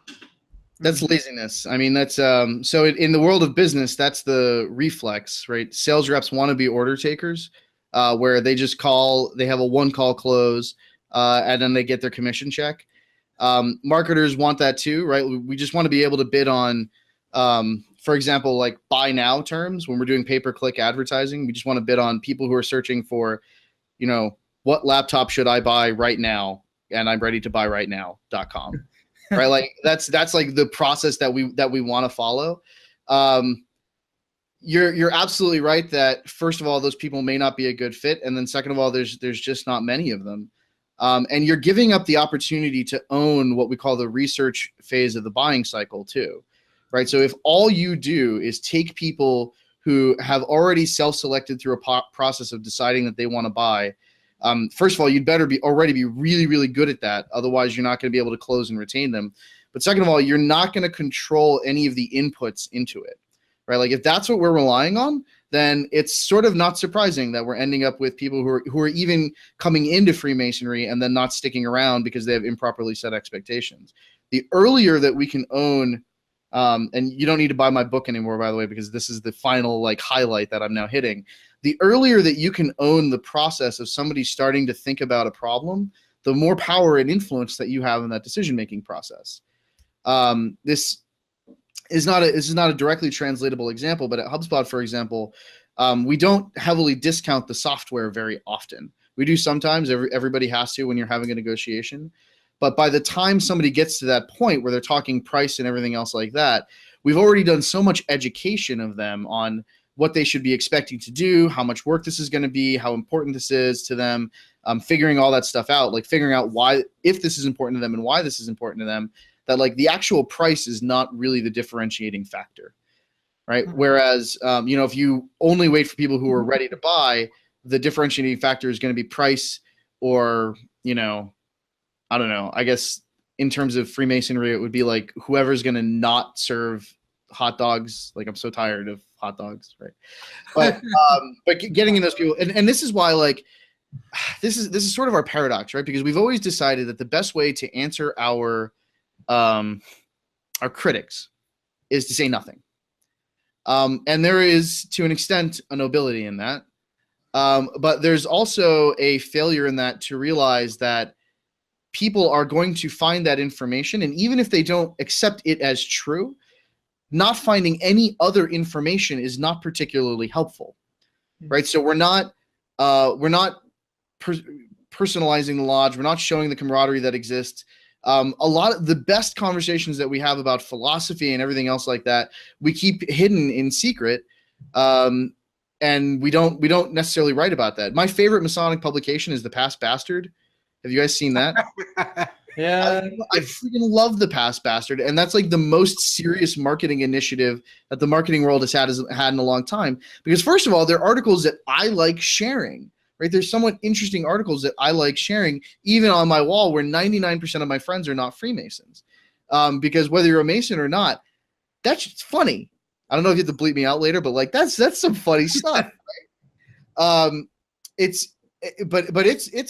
That's laziness. I mean, that's so in the world of business, that's the reflex, right? Sales reps want to be order takers, where they just call, they have a 1-call close, and then they get their commission check. Marketers want that too, right? We just want to be able to bid on, for example, like buy now terms. When we're doing pay-per-click advertising, we just want to bid on people who are searching for, what laptop should I buy right now? And I'm ready to buy right now.com. Right. Like that's like the process that we want to follow. You're absolutely right that, first of all, those people may not be a good fit. And then second of all, there's just not many of them. And you're giving up the opportunity to own what we call the research phase of the buying cycle too. Right. So if all you do is take people who have already self-selected through a process of deciding that they want to buy, first of all, you'd better already be really, really good at that. Otherwise, you're not going to be able to close and retain them. But second of all, you're not going to control any of the inputs into it, right? Like if that's what we're relying on, then it's sort of not surprising that we're ending up with people who are even coming into Freemasonry and then not sticking around because they have improperly set expectations. The earlier that we can own, and you don't need to buy my book anymore, by the way, because this is the final highlight that I'm now hitting. The earlier that you can own the process of somebody starting to think about a problem, the more power and influence that you have in that decision-making process. This is not a directly translatable example, but at HubSpot, for example, we don't heavily discount the software very often. We do sometimes. Everybody has to when you're having a negotiation. But by the time somebody gets to that point where they're talking price and everything else like that, we've already done so much education of them on what they should be expecting to do, how much work this is going to be, how important this is to them, figuring all that stuff out, like figuring out why, if this is important to them and why this is important to them, that like the actual price is not really the differentiating factor, right? Whereas, you know, if you only wait for people who are ready to buy, the differentiating factor is going to be price, or, you know, I don't know, I guess in terms of Freemasonry, it would be like whoever's going to not serve hot dogs. Like, I'm so tired of hot dogs, right? But getting in those people, and this is why, like, this is sort of our paradox, right? Because we've always decided that the best way to answer our critics is to say nothing. And there is, to an extent, a nobility in that. But there's also a failure in that to realize that people are going to find that information, and even if they don't accept it as true, not finding any other information is not particularly helpful, right? So we're not personalizing the lodge. We're not showing the camaraderie that exists. A lot of the best conversations that we have about philosophy and everything else like that, we keep hidden in secret, and we don't necessarily write about that. My favorite Masonic publication is The Past Bastard. Have you guys seen that? Yeah, I freaking love The Past Bastard, and that's like the most serious marketing initiative that the marketing world has had in a long time. Because first of all, they're articles that I like sharing, right? There's somewhat interesting articles that I like sharing, even on my wall where 99% of my friends are not Freemasons. Because whether you're a Mason or not, that's just funny. I don't know if you have to bleep me out later, but like that's some funny stuff, right? It's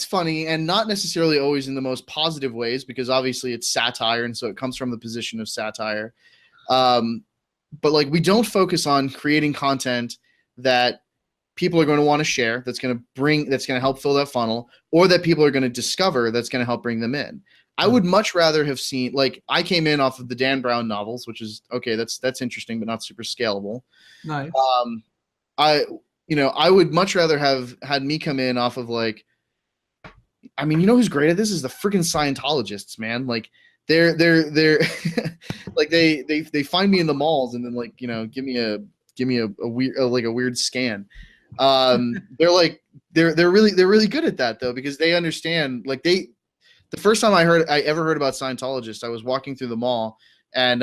funny, and not necessarily always in the most positive ways, because obviously it's satire, and so it comes from the position of satire. But like, we don't focus on creating content that people are going to want to share, that's going to help fill that funnel, or that people are going to discover that's going to help bring them in. I would much rather have seen, like, I came in off of the Dan Brown novels, which is okay. That's interesting, but not super scalable. nice. I would much rather have had me come in off of, like, I mean, you know who's great at this is the freaking Scientologists, man. Like, they're like they find me in the malls and then, like, you know, give me a weird scan. They're really good at that though, because they understand, like, the first time I ever heard about Scientologists, I was walking through the mall, and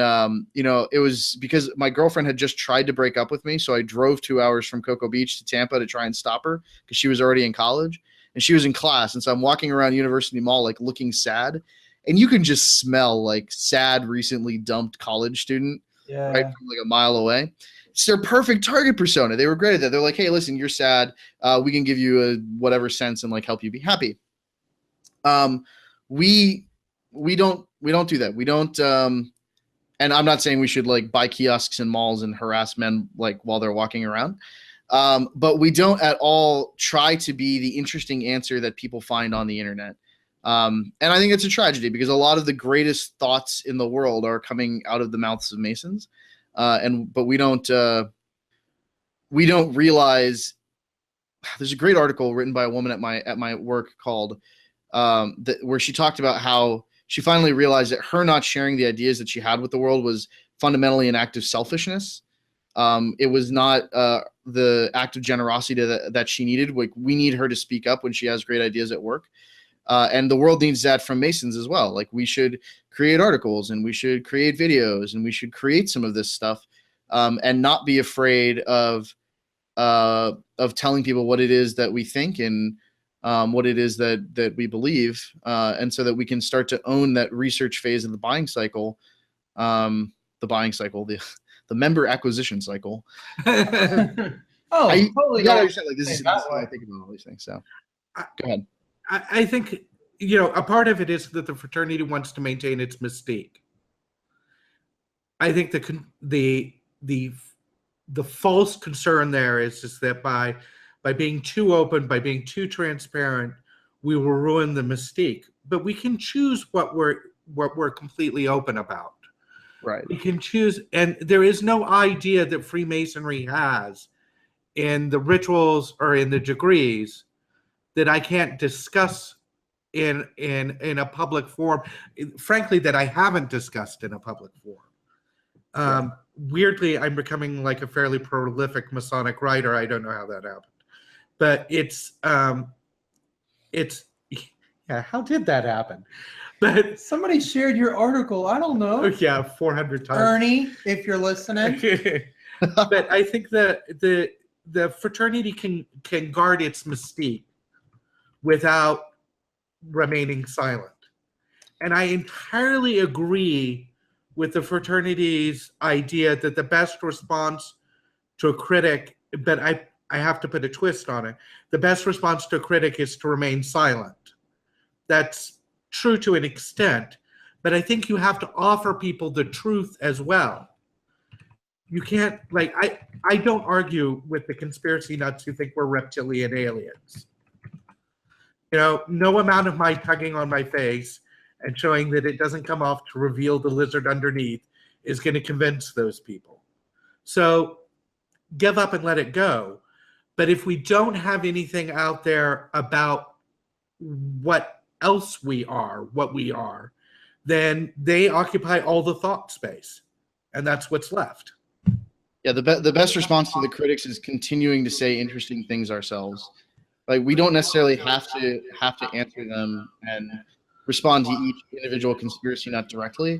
it was because my girlfriend had just tried to break up with me, so I drove 2 hours from Cocoa Beach to Tampa to try and stop her, because she was already in college and she was in class, and so I'm walking around University Mall, like, looking sad, and you can just smell like sad, recently dumped college student, right from like a mile away. It's their perfect target persona. They were great at that. They're like, hey, listen, you're sad. We can give you a whatever sense and, like, help you be happy. We don't do that. We don't. And I'm not saying we should, like, buy kiosks in malls and harass men, like, while they're walking around. But we don't at all try to be the interesting answer that people find on the internet. And I think it's a tragedy, because a lot of the greatest thoughts in the world are coming out of the mouths of Masons. But we don't realize. There's a great article written by a woman at my work called where she talked about how she finally realized that her not sharing the ideas that she had with the world was fundamentally an act of selfishness. It was not the act of generosity that she needed. Like, we need her to speak up when she has great ideas at work. And the world needs that from Masons as well. Like, we should create articles, and we should create videos, and we should create some of this stuff, and not be afraid of telling people what it is that we think, and what it is that we believe, and so that we can start to own that research phase of the buying cycle, the member acquisition cycle. Totally. You gotta understand, like, this is how I think about all these things. So, go ahead. I think, you know, a part of it is that the fraternity wants to maintain its mystique. I think the false concern there is that by being too open, by being too transparent, we will ruin the mystique. But we can choose what we're completely open about. Right. We can choose, and there is no idea that Freemasonry has in the rituals or in the degrees that I can't discuss in a public forum. Frankly, that I haven't discussed in a public forum. Weirdly, I'm becoming like a fairly prolific Masonic writer. I don't know how that happened, but it's it's yeah. How did that happen? But Somebody shared your article. I don't know. yeah, 400 times. Ernie, if you're listening. But I think that the fraternity can guard its mystique without remaining silent. And I entirely agree with the fraternity's idea that the best response to a critic, but I have to put a twist on it. The best response to a critic is to remain silent. That's true to an extent, but I think you have to offer people the truth as well. You can't, like, I don't argue with the conspiracy nuts who think we're reptilian aliens. You know, no amount of my tugging on my face and showing that it doesn't come off to reveal the lizard underneath is going to convince those people. So give up and let it go. But if we don't have anything out there about what else we are, what we are, then they occupy all the thought space. And that's what's left. Yeah, the best response to the critics is continuing to say interesting things ourselves. Like, we don't necessarily have to answer them and respond to each individual conspiracy nut directly.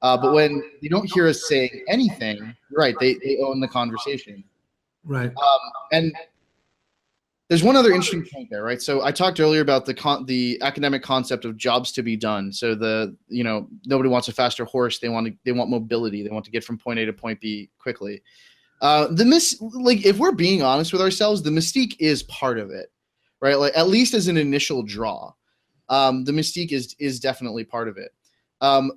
But when you don't hear us saying anything, right, they own the conversation. Right. And there's one other interesting point there, right? So I talked earlier about the academic concept of jobs to be done. So nobody wants a faster horse. They want mobility. They want to get from point A to point B quickly. If we're being honest with ourselves, the mystique is part of it, right? Like, at least as an initial draw, the mystique is definitely part of it. But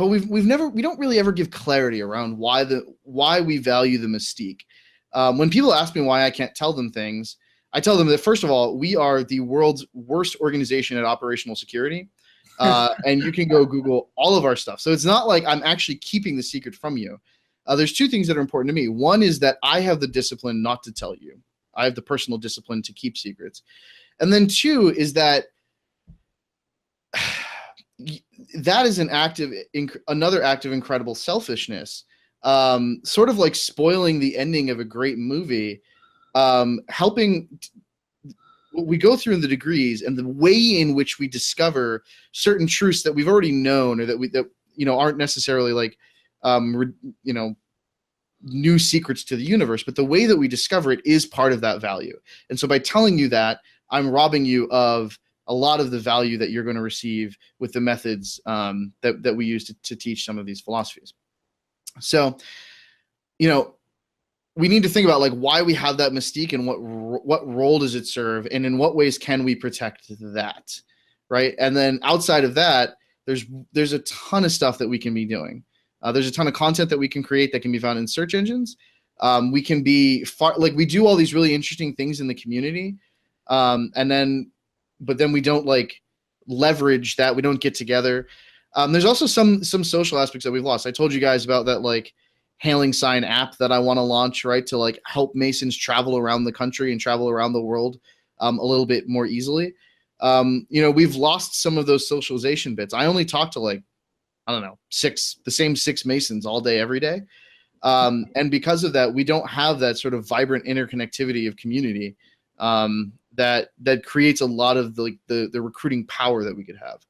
we don't really ever give clarity around why we value the mystique. When people ask me why I can't tell them things, I tell them that, first of all, we are the world's worst organization at operational security. And you can go Google all of our stuff. So it's not like I'm actually keeping the secret from you. There's two things that are important to me. One is that I have the discipline not to tell you. I have the personal discipline to keep secrets. And then two is that that is another act of incredible selfishness. Sort of like spoiling the ending of a great movie, helping what we go through in the degrees and the way in which we discover certain truths that we've already known, or that aren't necessarily like new secrets to the universe, but the way that we discover it is part of that value. And so by telling you that, I'm robbing you of a lot of the value that you're going to receive with the methods that we use to teach some of these philosophies. So, we need to think about, like, why we have that mystique and what role does it serve, and in what ways can we protect that, right? And then outside of that, there's a ton of stuff that we can be doing. There's a ton of content that we can create that can be found in search engines. We can be we do all these really interesting things in the community, but then we don't leverage that. We don't get together. There's also some social aspects that we've lost. I told you guys about that hailing sign app that I want to launch, right, to help Masons travel around the country and travel around the world a little bit more easily. We've lost some of those socialization bits. I only talk to the same six Masons all day, every day. And because of that, we don't have that sort of vibrant interconnectivity of community that creates a lot of the recruiting power that we could have.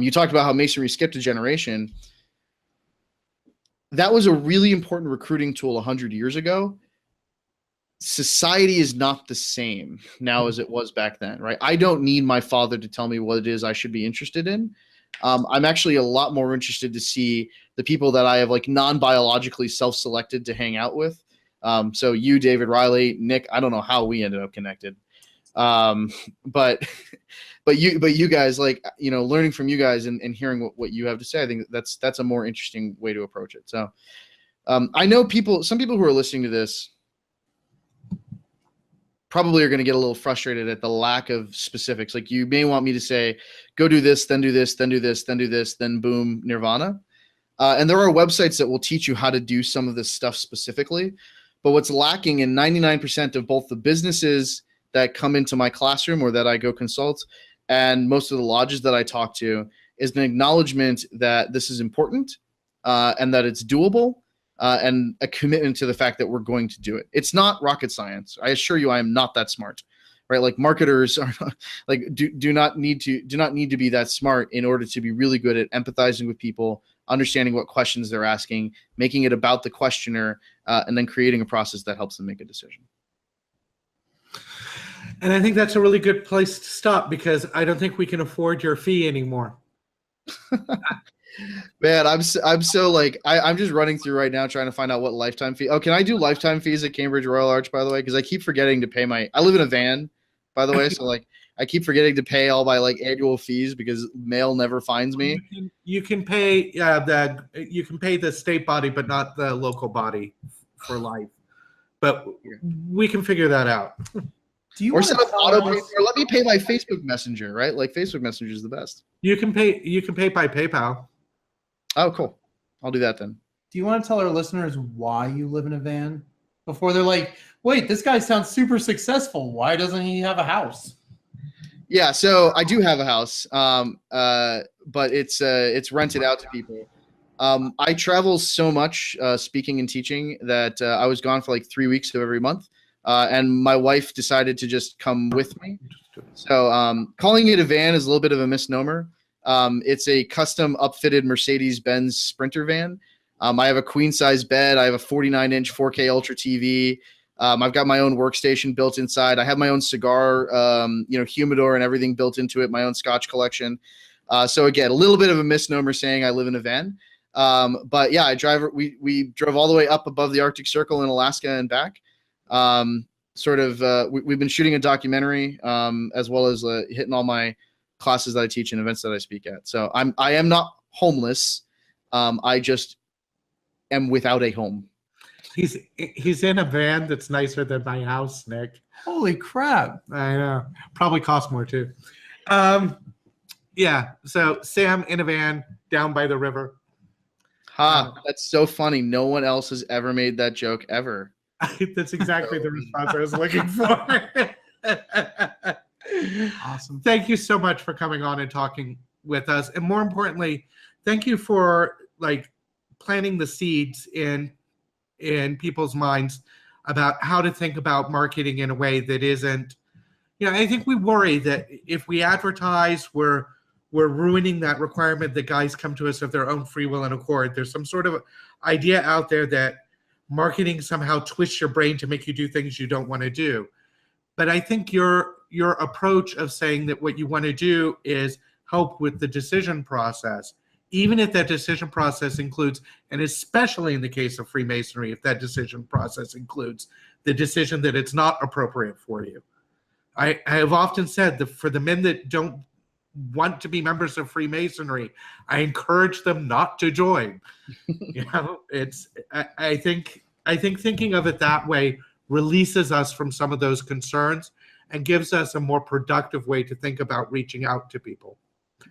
You talked about how Masonry skipped a generation. That was a really important recruiting tool 100 years ago. Society is not the same now as it was back then, right? I don't need my father to tell me what it is I should be interested in. I'm actually a lot more interested to see the people that I have non-biologically self-selected to hang out with. So you, David Riley, Nick, I don't know how we ended up connected. But you guys, learning from you guys and hearing what you have to say, I think that's a more interesting way to approach it. So I know some people who are listening to this probably are going to get a little frustrated at the lack of specifics. Like, you may want me to say, go do this, then do this, then do this, then do this, then boom, nirvana. And there are websites that will teach you how to do some of this stuff specifically. But what's lacking in 99% of both the businesses that come into my classroom or that I go consult, and most of the lodges that I talk to, is an acknowledgement that this is important and that it's doable, and a commitment to the fact that we're going to do it. It's not rocket science. I assure you I am not that smart, right? Like marketers are like do not need to be that smart in order to be really good at empathizing with people, understanding what questions they're asking, making it about the questioner, and then creating a process that helps them make a decision. And I think that's a really good place to stop, because I don't think we can afford your fee anymore. Man, I'm so like I'm just running through right now trying to find out what lifetime fee. Oh, can I do lifetime fees at Cambridge Royal Arch, by the way? Because I keep forgetting to pay I live in a van, by the way, so like I keep forgetting to pay all my like annual fees because mail never finds me. You can pay the state body, but not the local body for life. But we can figure that out. Do you Or want set to up auto pay, or let me pay my Facebook Messenger, right? Like Facebook Messenger is the best. You can pay by PayPal. Oh, cool. I'll do that then. Do you want to tell our listeners why you live in a van before they're like, wait, this guy sounds super successful. Why doesn't he have a house? Yeah, so I do have a house, but it's rented out to people. I travel so much speaking and teaching that I was gone for like 3 weeks of every month, and my wife decided to just come with me. So calling it a van is a little bit of a misnomer. It's a custom upfitted Mercedes-Benz Sprinter van. I have a queen-size bed. I have a 49-inch 4K Ultra TV. I've got my own workstation built inside. I have my own cigar, humidor and everything built into it, my own Scotch collection. So again, a little bit of a misnomer saying I live in a van. But yeah, we drove all the way up above the Arctic Circle in Alaska and back. We've been shooting a documentary, as well as hitting all my classes that I teach and events that I speak at. So I am not homeless. I just am without a home. He's in a van that's nicer than my house, Nick. Holy crap. I know. Probably costs more too. Yeah. So Sam in a van down by the river. That's so funny. No one else has ever made that joke ever. That's exactly the response I was looking for. Awesome. Thank you so much for coming on and talking with us. And more importantly, thank you for like planting the seeds in people's minds about how to think about marketing in a way that isn't, I think we worry that if we advertise, we're ruining that requirement that guys come to us of their own free will and accord. There's some sort of idea out there that marketing somehow twists your brain to make you do things you don't want to do. But I think your approach of saying that what you want to do is help with the decision process, even if that decision process includes, and especially in the case of Freemasonry, if that decision process includes the decision that it's not appropriate for you. I have often said that for the men that don't want to be members of Freemasonry, I encourage them not to join. I think thinking of it that way releases us from some of those concerns and gives us a more productive way to think about reaching out to people.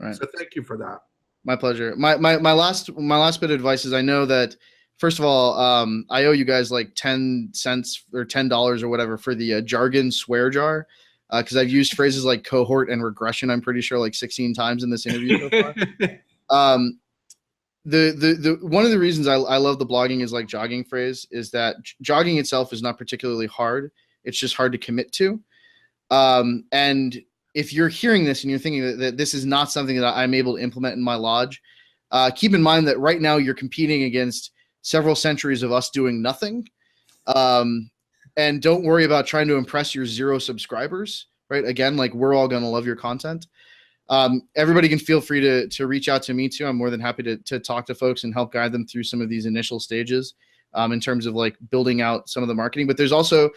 Right. So thank you for that. My pleasure. My last bit of advice is, I know that, first of all, I owe you guys like 10 cents or $10 or whatever for the jargon swear jar, because I've used phrases like cohort and regression, I'm pretty sure, like 16 times in this interview so far. The one of the reasons I love the blogging is like jogging phrase is that jogging itself is not particularly hard. It's just hard to commit to. And if you're hearing this and you're thinking that this is not something that I'm able to implement in my lodge, keep in mind that right now you're competing against several centuries of us doing nothing. And don't worry about trying to impress your 0 subscribers, right? Again, like, we're all going to love your content. Everybody can feel free to reach out to me too. I'm more than happy to talk to folks and help guide them through some of these initial stages in terms of like building out some of the marketing. But there's also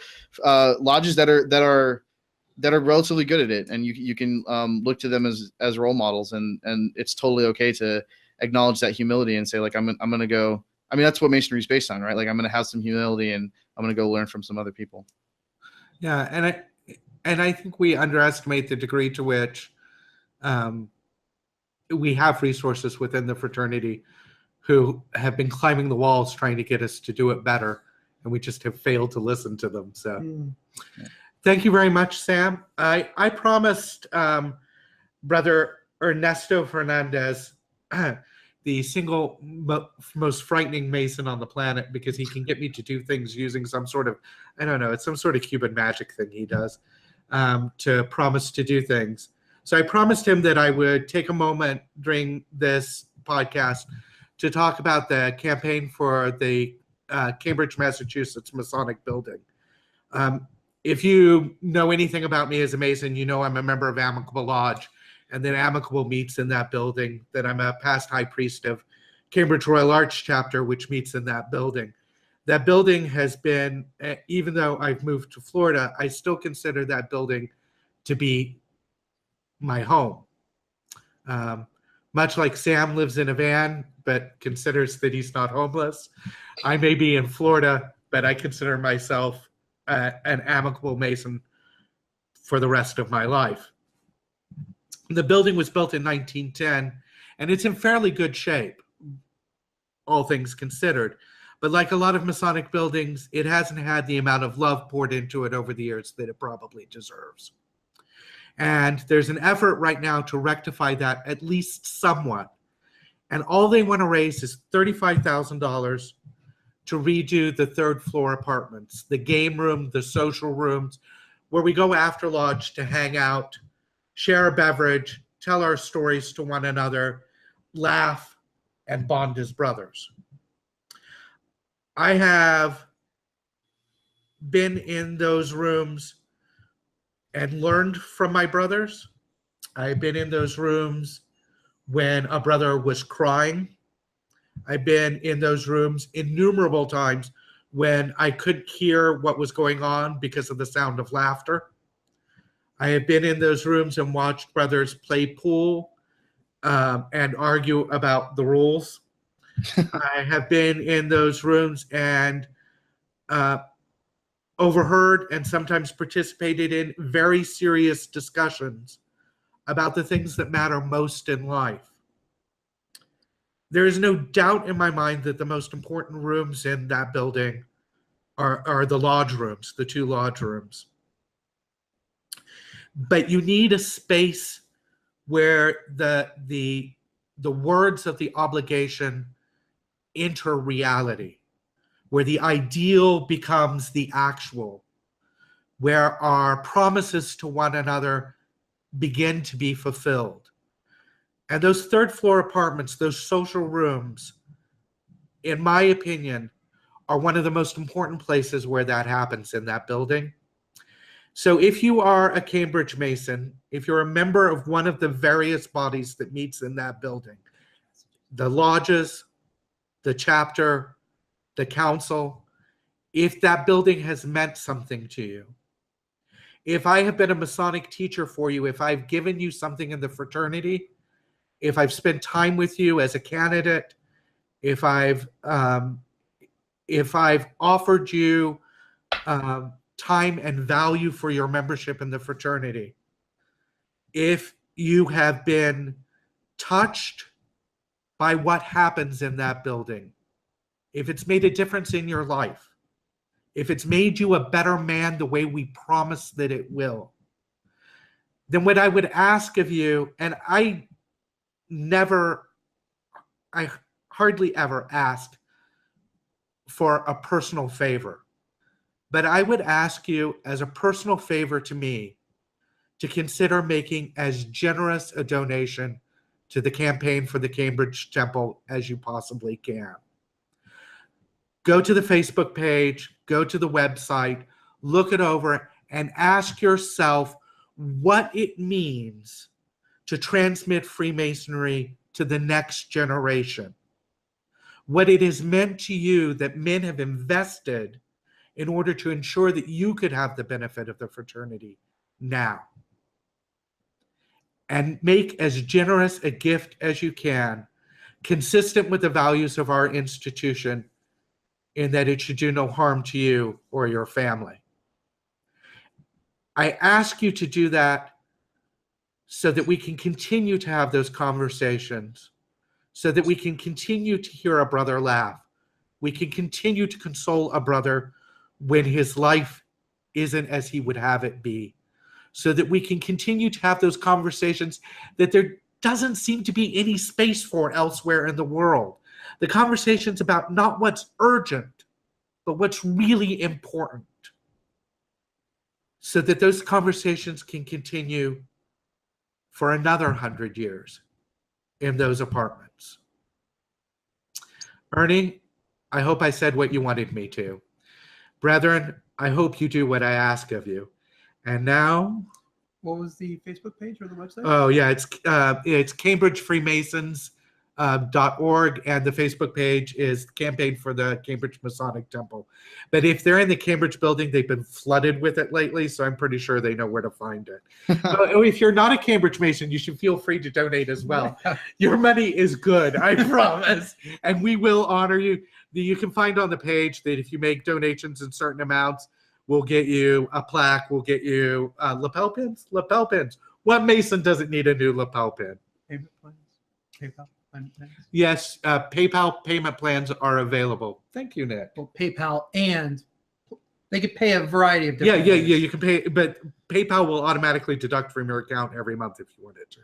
lodges that are relatively good at it, and you can look to them as role models, and it's totally okay to acknowledge that humility and say, like, I'm going to go. I mean, that's what Masonry is based on, right? Like, I'm going to have some humility and I'm going to go learn from some other people. Yeah, and I think we underestimate the degree to which we have resources within the fraternity who have been climbing the walls trying to get us to do it better, and we just have failed to listen to them. So thank you very much, Sam. I promised Brother Ernesto Fernandez the single most frightening Mason on the planet, because he can get me to do things using some sort of, I don't know, it's some sort of Cuban magic thing he does. to promise to do things. So I promised him that I would take a moment during this podcast to talk about the campaign for the Cambridge, Massachusetts Masonic Building. If you know anything about me as a Mason, you know I'm a member of Amicable Lodge, and that Amicable meets in that building, that I'm a past high priest of Cambridge Royal Arch chapter, which meets in that building. That building has been, even though I've moved to Florida, I still consider that building to be my home. Much like Sam lives in a van, but considers that he's not homeless, I may be in Florida, but I consider myself an Amicable Mason for the rest of my life. The building was built in 1910, and it's in fairly good shape, all things considered. But like a lot of Masonic buildings, it hasn't had the amount of love poured into it over the years that it probably deserves. And there's an effort right now to rectify that at least somewhat. And all they want to raise is $35,000 to redo the third floor apartments, the game room, the social rooms, where we go after lodge to hang out, share a beverage, tell our stories to one another, laugh, and bond as brothers. I have been in those rooms and learned from my brothers. I've been in those rooms when a brother was crying. I've been in those rooms innumerable times when I couldn't hear what was going on because of the sound of laughter. I have been in those rooms and watched brothers play pool and argue about the rules. I have been in those rooms and overheard and sometimes participated in very serious discussions about the things that matter most in life. There is no doubt in my mind that the most important rooms in that building are the lodge rooms, the two lodge rooms. But you need a space where the words of the obligation enter reality, where the ideal becomes the actual, where our promises to one another begin to be fulfilled. And those third floor apartments, those social rooms, in my opinion, are one of the most important places where that happens in that building. So if you are a Cambridge Mason, if you're a member of one of the various bodies that meets in that building, the lodges, the chapter, the council, if that building has meant something to you, if I have been a Masonic teacher for you, if I've given you something in the fraternity, if I've spent time with you as a candidate, if I've offered you time and value for your membership in the fraternity, if you have been touched by what happens in that building, if it's made a difference in your life, if it's made you a better man the way we promise that it will, then what I would ask of you, and I hardly ever ask for a personal favor, but I would ask you as a personal favor to me to consider making as generous a donation to the campaign for the Cambridge Temple as you possibly can. Go to the Facebook page, go to the website, look it over, and ask yourself what it means to transmit Freemasonry to the next generation. What it has meant to you that men have invested in order to ensure that you could have the benefit of the fraternity now. And make as generous a gift as you can, consistent with the values of our institution, in that it should do no harm to you or your family. I ask you to do that so that we can continue to have those conversations, so that we can continue to hear a brother laugh. We can continue to console a brother when his life isn't as he would have it be, so that we can continue to have those conversations that there doesn't seem to be any space for elsewhere in the world. The conversations about not what's urgent, but what's really important. so that those conversations can continue for another 100 years in those apartments. Ernie, I hope I said what you wanted me to. Brethren, I hope you do what I ask of you. And now, What was the Facebook page or the website? oh yeah, it's CambridgeFreemasons.org, and the Facebook page is Campaign for the Cambridge Masonic Temple. But if they're in the Cambridge building, they've been flooded with it lately, so I'm pretty sure they know where to find it. If you're not a Cambridge Mason, you should feel free to donate as well. Your money is good, I promise, and we will honor you. You can find on the page that if you make donations in certain amounts, we'll get you a plaque. We'll get you lapel pins. Lapel pins. What Mason doesn't need a new lapel pin? Payment plans? PayPal payment plans? Yes, PayPal payment plans are available. Thank you, Nick. Well, PayPal, and they could pay a variety of Yeah. different ways. You can pay, but PayPal will automatically deduct from your account every month if you wanted to.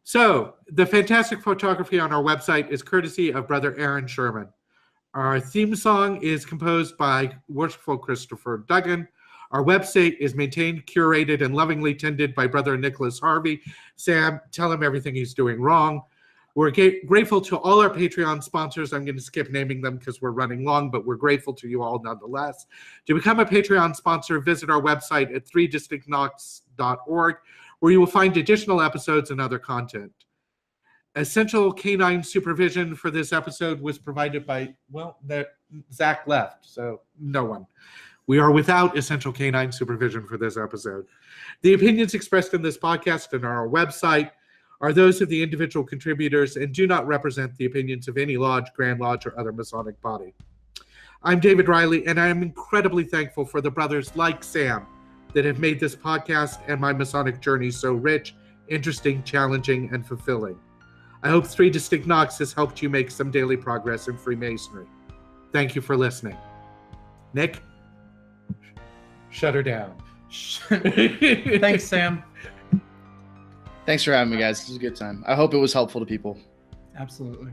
So the fantastic photography on our website is courtesy of Brother Aaron Sherman. Our theme song is composed by Worshipful Christopher Duggan. Our website is maintained, curated, and lovingly tended by Brother Nicholas Harvey. Sam, tell him everything he's doing wrong. We're grateful to all our Patreon sponsors. I'm going to skip naming them because we're running long, but we're grateful to you all nonetheless. To become a Patreon sponsor, visit our website at 3distinctknocks.org, where you will find additional episodes and other content. Essential canine supervision for this episode was provided by, Zach left, so no one. We are without essential canine supervision for this episode. The opinions expressed in this podcast and on our website are those of the individual contributors and do not represent the opinions of any lodge, Grand Lodge, or other Masonic body. I'm David Riley, and I am incredibly thankful for the brothers like Sam that have made this podcast and my Masonic journey so rich, interesting, challenging, and fulfilling. I hope 3 Distinct Knocks has helped you make some daily progress in Freemasonry. Thank you for listening. Nick, shut her down. Thanks, Sam. Thanks for having me, guys. This was a good time. I hope it was helpful to people. Absolutely.